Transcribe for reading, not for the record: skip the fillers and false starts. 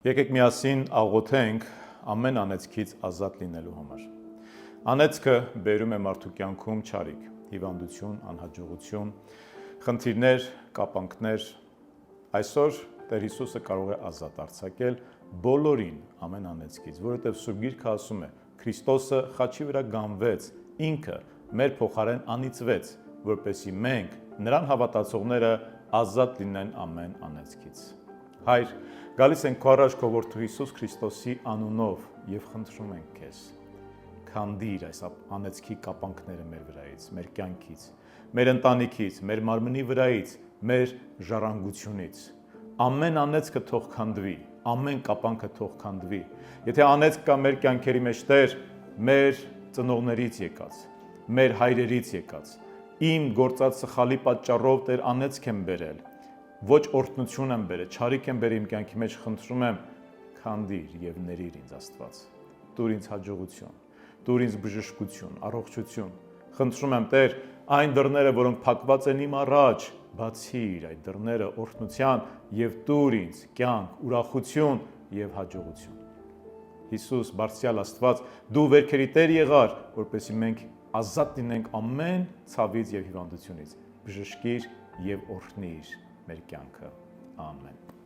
Եկեք միասին աղոթենք ամեն անեծքից ազատ լինելու համար։ Անեծքը բերում է մարդու կյանքում չարիք, հիվանդություն, անհաջողություն, խնդիրներ, կապանքներ։ Այսօր Տեր Հիսուսը կարող է ազատ արձակել բոլորին ամեն անեծքից, որովհետև Սուրբ Գիրքը ասում է. Քրիստոսը խաչի վրա գանվեց, ինքը մեր փոխարեն անիծվեց, որպեսզի մենք, նրան հավատացողները, ազատ լինեն ամեն անեծքից։ Հայր, գալիս ենք քո առաջ քո որդու Հիսուս Քրիստոսի անունով եւ խնդրում ենք քեզ, քանդիր այս անեծքի կապանքները մեր վրայից, մեր կյանքից, մեր ընտանիքից, մեր մարմնի վրայից, մեր ժառանգությունից։ Ամեն անեծքը թող քանդվի, ամեն կապանքը թող քանդվի։ Եթե անեծք կա մեր կյանքերի մեջ, Տեր, մեր ծնողներից եկած, մեր հայրերից եկած, իմ գործած սխալի պատճառով Տեր անեծք եմ բերել, ոչ օրհնություն եմ բերել, չարիք եմ բերել իմ կյանքի մեջ, խնդրում եմ, քանդիր եւ ների՛ր ինձ Աստված։ Տուր ինձ հաջողություն, տուր ինձ բժշկություն, առողջություն։ Խնդրում եմ, Տեր, այն դռները, որոնք փակված են իմ առաջ, բացիր այդ դռները օրհնության եւ տուր ինձ կյանք, ուրախություն եւ հաջողություն։ Հիսուս, Բարձրյալ Աստված, դու վերքերի Տեր եղար, որպեսզի մենք ազատ լինենք ամեն ցավից եւ հիվանդությունից։ Բժշկիր եւ օրհնիր մեր կյանքը։ Ամեն։